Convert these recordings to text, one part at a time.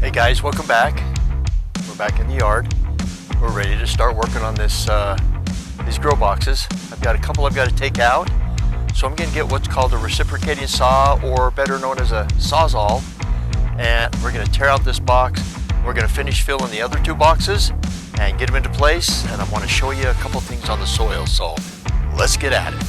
Hey guys, welcome back. We're back in the yard. We're ready to start working on this these grow boxes. I've got a couple I've got to take out. So I'm going to get what's called a reciprocating saw, or better known as a sawzall. And we're going to tear out this box. We're going to finish filling the other two boxes and get them into place. And I want to show you a couple things on the soil. So let's get at it.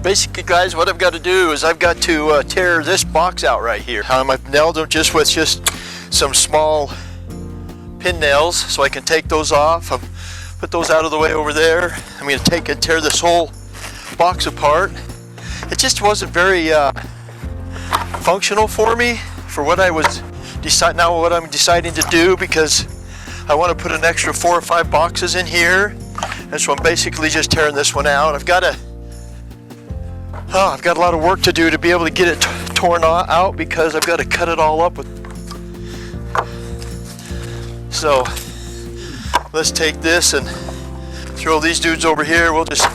Basically, guys, what I've got to do is I've got to tear this box out right here. I've nailed them just with some small pin nails, so I can take those off. Put those out of the way over there. I'm going to take and tear this whole box apart. It just wasn't very functional for me for what I was what I'm deciding to do, because I want to put an extra 4 or 5 boxes in here, and so I'm basically just tearing this one out. I've got a lot of work to do to be able to get it torn out, because I've got to cut it all up with. So let's take this and throw these dudes over here. We'll just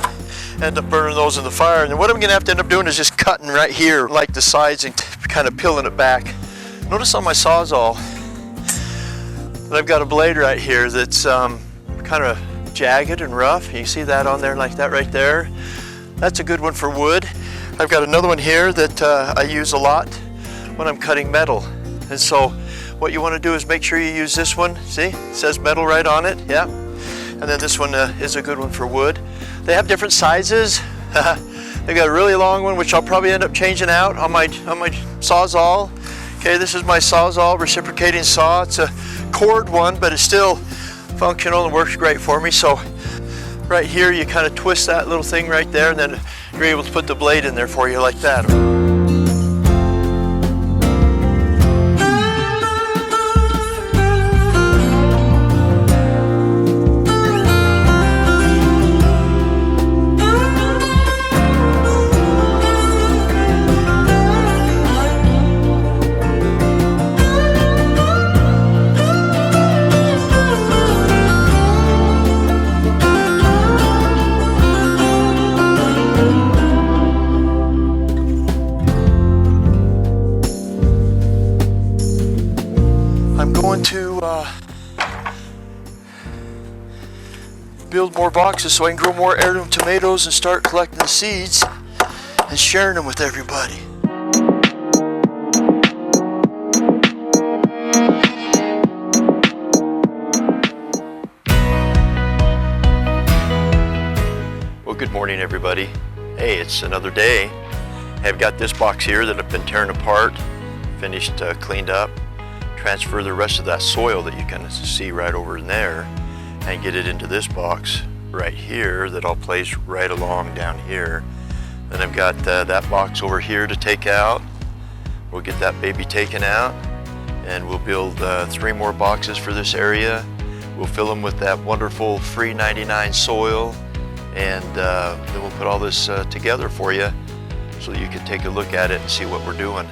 end up burning those in the fire. And then what I'm going to have to end up doing is just cutting right here, like the sides, and kind of peeling it back. Notice on my sawzall that I've got a blade right here that's kind of jagged and rough. You see that on there, like that right there? That's a good one for wood. I've got another one here that I use a lot when I'm cutting metal. And so what you want to do is make sure you use this one. See, it says metal right on it. Yeah. And then this one is a good one for wood. They have different sizes. They got a really long one, which I'll probably end up changing out on my sawzall. Okay, this is my sawzall reciprocating saw. It's a cord one, but it's still functional and works great for me. So right here, you kind of twist that little thing right there, and then you're able to put the blade in there for you like that. Build more boxes so I can grow more heirloom tomatoes and start collecting the seeds and sharing them with everybody. Well, good morning, everybody. Hey, it's another day. I've got this box here that I've been tearing apart, finished, cleaned up, transfer the rest of that soil that you can see right over in there, and get it into this box right here that I'll place right along down here. Then I've got that box over here to take out. We'll get that baby taken out, and we'll build 3 more boxes for this area. We'll fill them with that wonderful free99 soil, and then we'll put all this together for you so you can take a look at it and see what we're doing.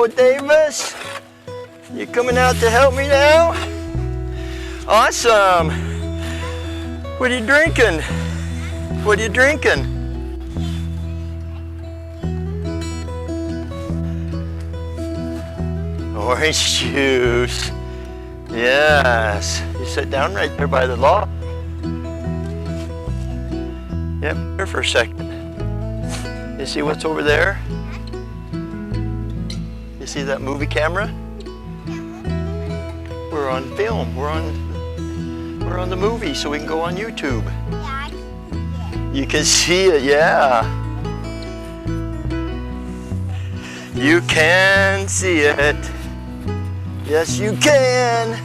Hello, Davis. You coming out to help me now? Awesome. What are you drinking? What are you drinking? Orange juice. Yes. You sit down right there by the law. Yep, here for a second. You see what's over there? You see that movie camera? We're on film. We're on the movie, so we can go on YouTube. Yeah, you can see it, yeah. You can see it. Yes, you can.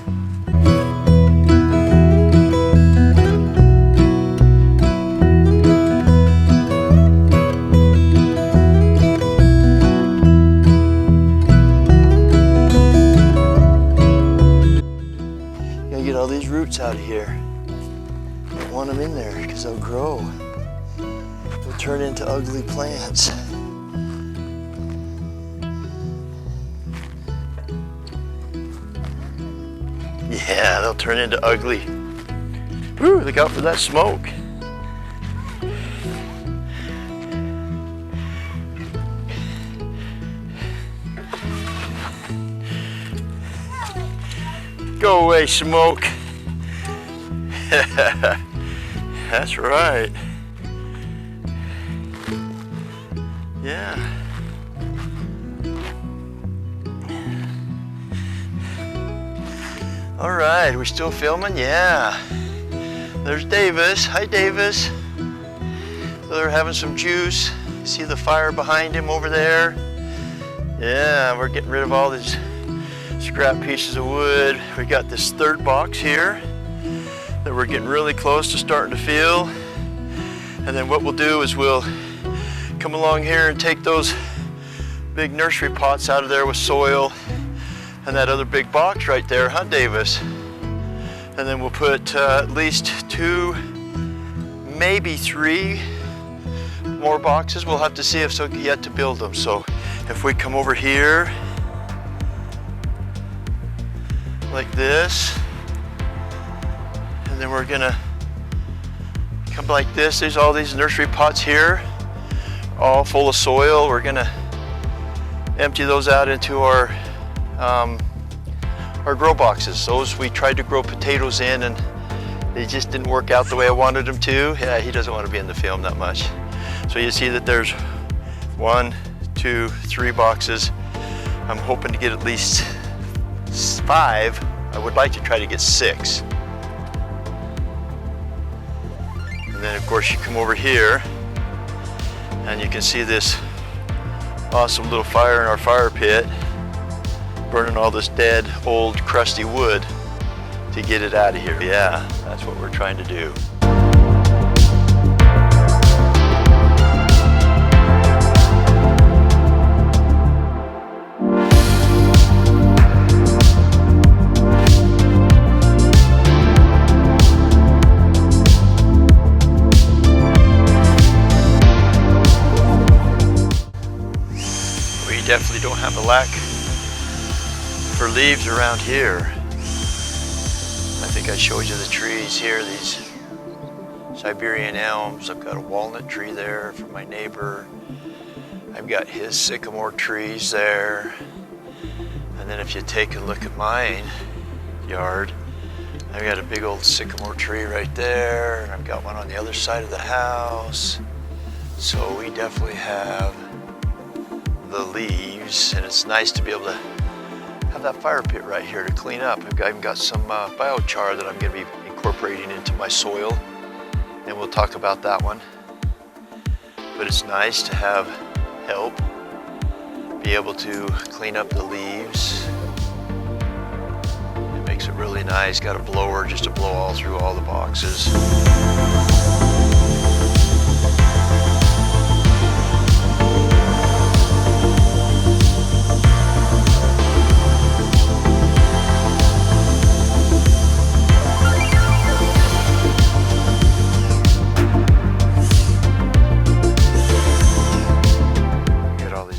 Gotta get all these roots out of here. Don't want them in there because they'll grow. They'll turn into ugly plants. Yeah, they'll turn into ugly. Woo, look out for that smoke. Go away, smoke. That's right. Yeah. All right, we're still filming? Yeah. There's Davis. Hi, Davis. So they're having some juice. See the fire behind him over there? Yeah, we're getting rid of all these scrap pieces of wood. We got this third box here that we're getting really close to starting to fill. And then what we'll do is we'll come along here and take those big nursery pots out of there with soil and that other big box right there, huh, Davis? And then we'll put at least 2, maybe 3 more boxes. We'll have to see if so yet to build them. So if we come over here like this, and then we're gonna come like this. There's all these nursery pots here, all full of soil. We're gonna empty those out into our grow boxes. Those we tried to grow potatoes in and they just didn't work out the way I wanted them to. Yeah, he doesn't want to be in the film that much. So you see that there's 1, 2, 3 boxes. I'm hoping to get at least 5. I would like to try to get 6. And then of course you come over here and you can see this awesome little fire in our fire pit, burning all this dead, old, crusty wood to get it out of here. Yeah, that's what we're trying to do. We definitely don't have a lack for leaves around here. I think I showed you the trees here, these Siberian elms. I've got a walnut tree there from my neighbor. I've got his sycamore trees there. And then if you take a look at mine yard, I've got a big old sycamore tree right there, and I've got one on the other side of the house. So we definitely have the leaves, and it's nice to be able to have that fire pit right here to clean up. I've even got some biochar that I'm going to be incorporating into my soil, and we'll talk about that one. But it's nice to have help, be able to clean up the leaves. It makes it really nice. Got a blower just to blow all through all the boxes.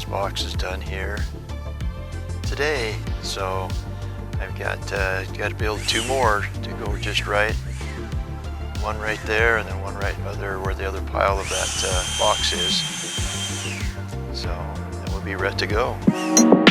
Boxes done here. today. So I've got to build 2 more to go just right. One right there, and then one right where the other pile of that box is. So then we'll be ready to go.